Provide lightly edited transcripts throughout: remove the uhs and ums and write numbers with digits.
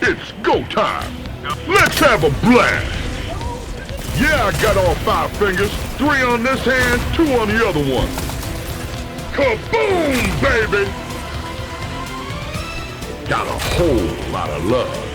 It's go time. Let's have a blast. Yeah, I got all 5 fingers. 3 on this hand, 2 on the other one. Kaboom, baby! Got a whole lot of love.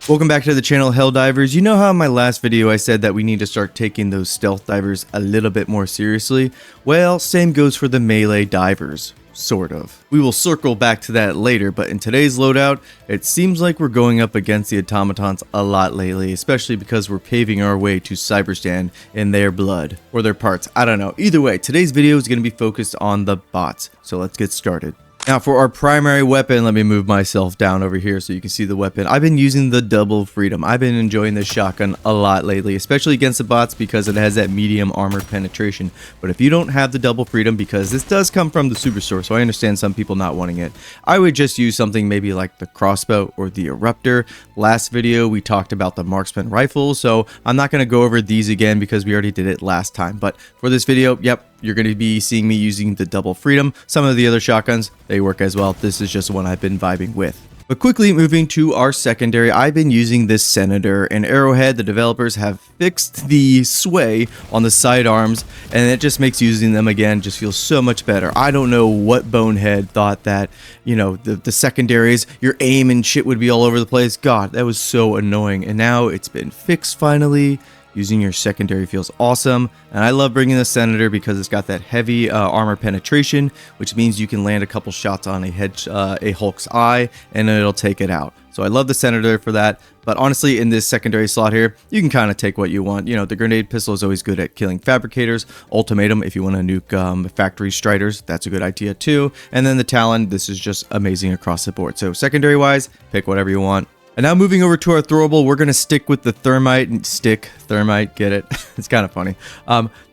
Welcome back to the channel, Helldivers. You know how in my last video I said that we need to start taking those stealth divers a little bit more seriously? Well, same goes for the melee divers. Sort of. We will circle back to that later, but in today's loadout, it seems like we're going up against the automatons a lot lately, especially because we're paving our way to Cyberstan in their blood, or their parts, I don't know. Either way, today's video is going to be focused on the bots, so let's get started. Now for our primary weapon, let me move myself down over here so you can see the weapon. I've been using the double freedom. I've been enjoying this shotgun a lot lately, especially against the bots because it has that medium armor penetration. But if you don't have the double freedom, because this does come from the superstore, so I understand some people not wanting it, I would just use something maybe like the crossbow or the eruptor. Last video we talked about the marksman rifle, so I'm not going to go over these again because we already did it last time. But for this video, yep, you're going to be seeing me using the double freedom. Some of the other shotguns, they work as well. This is just one I've been vibing with. But quickly moving to our secondary, I've been using this Senator and Arrowhead. The developers have fixed the sway on the sidearms, and it just makes using them again just feel so much better. I don't know what bonehead thought that, you know, the secondaries, your aim and shit would be all over the place. God, that was so annoying. And now it's been fixed finally. Using your secondary feels awesome, and I love bringing the Senator because it's got that heavy armor penetration, which means you can land a couple shots on a Hulk's eye and it'll take it out. So I love the Senator for that, but honestly in this secondary slot here, you can kind of take what you want. You know, the grenade pistol is always good at killing fabricators. Ultimatum, if you want to nuke factory striders, that's a good idea too. And then the Talon, this is just amazing across the board. So secondary wise, pick whatever you want. And now moving over to our throwable, we're going to stick with the thermite, get it? It's kind of funny.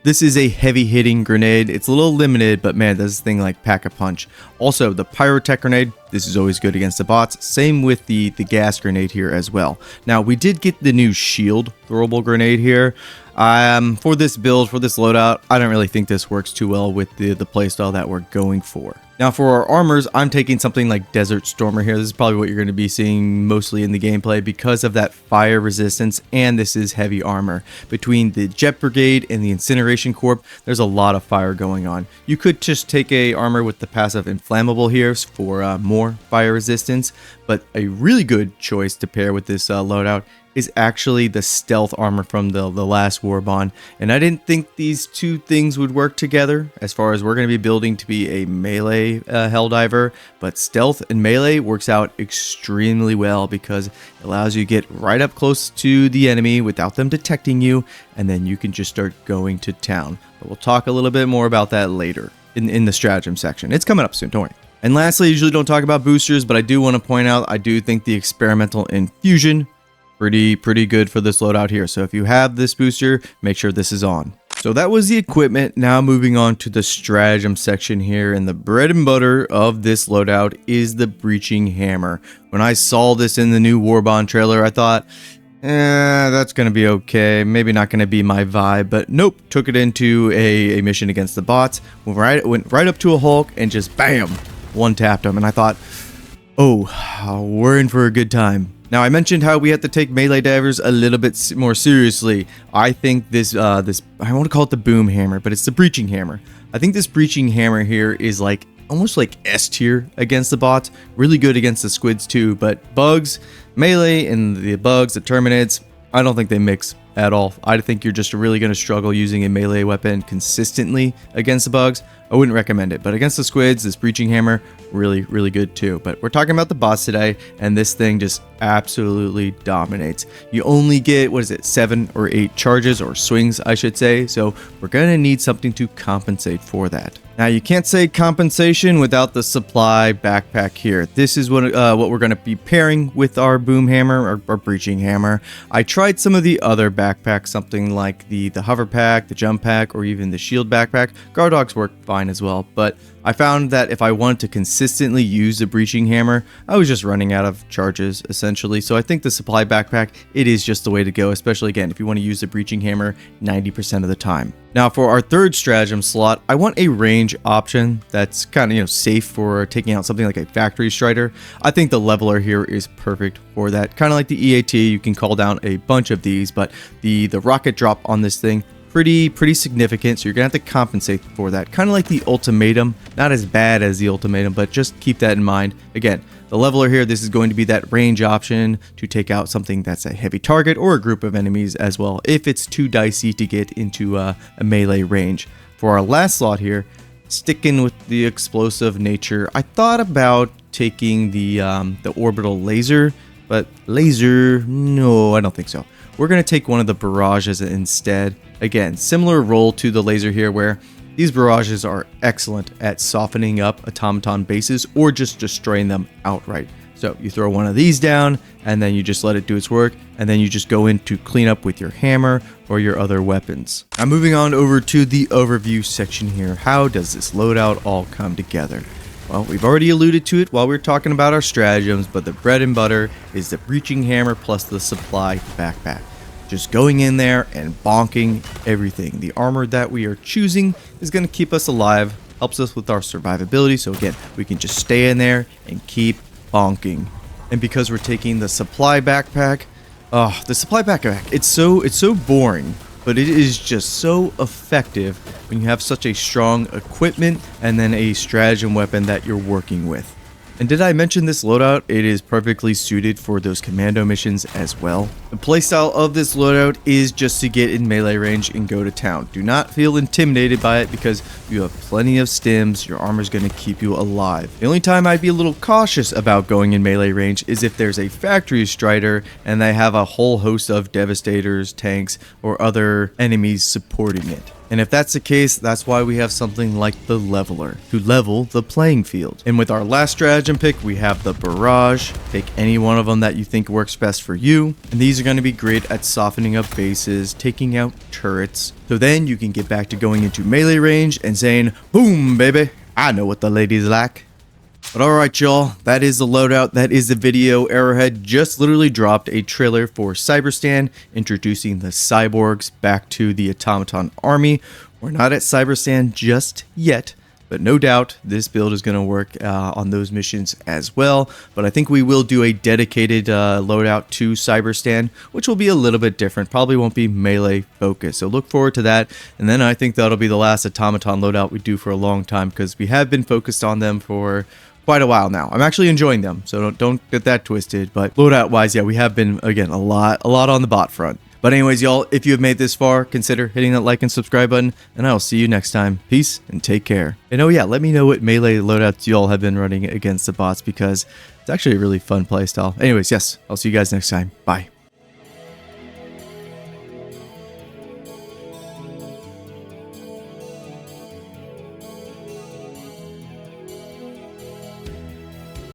This is a heavy hitting grenade. It's a little limited, but man, this thing like pack a punch. Also, the pyrotech grenade, this is always good against the bots. Same with the gas grenade here as well. Now, we did get the new shield throwable grenade here. For this build, for this loadout, I don't really think this works too well with the playstyle that we're going for. Now for our armors, I'm taking something like Desert Stormer here. This is probably what you're going to be seeing mostly in the gameplay because of that fire resistance, and this is heavy armor. Between the Jet Brigade and the Incineration Corp, there's a lot of fire going on. You could just take a armor with the passive Inflammable here for more fire resistance, but a really good choice to pair with this loadout is actually the stealth armor from the last Warbond, and I didn't think these two things would work together as far as we're going to be building to be a melee Helldiver, but stealth and melee works out extremely well because it allows you to get right up close to the enemy without them detecting you, and then you can just start going to town. But we'll talk a little bit more about that later in the stratagem section. It's coming up soon, don't worry. And lastly, I usually don't talk about boosters, but I do want to point out I do think the experimental infusion pretty good for this loadout here. So if you have this booster, make sure this is on. So that was the equipment. Now moving on to the stratagem section here, and the bread and butter of this loadout is the breaching hammer. When I saw this in the new Warbond trailer, I thought, that's gonna be okay, maybe not gonna be my vibe, but nope, took it into a mission against the bots, went right up to a Hulk and just bam, one tapped him, and I thought, oh, we're in for a good time. Now, I mentioned how we have to take melee divers a little bit more seriously. I think this, I want to call it the boom hammer, but it's the breaching hammer. I think this breaching hammer here is like almost like S tier against the bots. Really good against the squids too, but bugs, melee, and the bugs, the terminids, I don't think they mix at all. I think you're just really going to struggle using a melee weapon consistently against the bugs. I wouldn't recommend it, but against the squids, this breaching hammer, really good too. But we're talking about the boss today, and this thing just absolutely dominates. You only get, what is it, 7 or 8 charges, or swings I should say, so we're gonna need something to compensate for that. Now you can't say compensation without the supply backpack here. This is what we're gonna be pairing with our boom hammer, or breaching hammer. I tried some of the other backpacks, something like the hover pack, the jump pack, or even the shield backpack. Guard dogs work fine as well, but I found that if I wanted to consistently use the breaching hammer, I was just running out of charges essentially. So I think the supply backpack, it is just the way to go, especially again if you want to use the breaching hammer 90% of the time. Now for our third stratagem slot, I want a range option that's kind of safe for taking out something like a factory strider. I think the leveler here is perfect for that. Kind of like the EAT, you can call down a bunch of these, but the rocket drop on this thing, pretty significant, so you're gonna have to compensate for that. Kind of like the ultimatum, not as bad as the ultimatum, but just keep that in mind. Again, the leveler here, this is going to be that range option to take out something that's a heavy target or a group of enemies as well, if it's too dicey to get into a melee range. For our last slot here, sticking with the explosive nature, I thought about taking the orbital laser, but laser, no, I don't think so. We're gonna take one of the barrages instead. Again, similar role to the laser here, where these barrages are excellent at softening up automaton bases or just destroying them outright. So you throw one of these down and then you just let it do its work, and then you just go in to clean up with your hammer or your other weapons. Now moving on over to the overview section here. How does this loadout all come together? Well, we've already alluded to it while we were talking about our stratagems, but the bread and butter is the breaching hammer plus the supply backpack. Just going in there and bonking everything. The armor that we are choosing is going to keep us alive, helps us with our survivability, so again, we can just stay in there and keep bonking. And because we're taking the supply backpack, the supply backpack, it's so boring, but it is just so effective when you have such a strong equipment and then a stratagem weapon that you're working with. And did I mention this loadout? It is perfectly suited for those commando missions as well. The playstyle of this loadout is just to get in melee range and go to town. Do not feel intimidated by it because you have plenty of stims. Your armor is going to keep you alive. The only time I'd be a little cautious about going in melee range is if there's a factory strider and they have a whole host of devastators, tanks, or other enemies supporting it. And if that's the case, that's why we have something like the leveler, to level the playing field. And with our last stratagem pick, we have the barrage. Pick any one of them that you think works best for you. And these are going to be great at softening up bases, taking out turrets. So then you can get back to going into melee range and saying, boom, baby, I know what the ladies like. But alright y'all, that is the loadout, that is the video. Arrowhead just literally dropped a trailer for Cyberstan, introducing the cyborgs back to the automaton army. We're not at Cyberstan just yet, but no doubt this build is going to work on those missions as well. But I think we will do a dedicated loadout to Cyberstan, which will be a little bit different, probably won't be melee focused. So look forward to that, and then I think that'll be the last automaton loadout we do for a long time, because we have been focused on them for quite a while now. I'm actually enjoying them, so don't get that twisted. But loadout wise, yeah, we have been, again, a lot on the bot front. But anyways, y'all, if you have made this far, consider hitting that like and subscribe button, and I will see you next time. Peace and take care. And oh yeah, let me know what melee loadouts y'all have been running against the bots, because it's actually a really fun playstyle. Anyways, yes, I'll see you guys next time. Bye.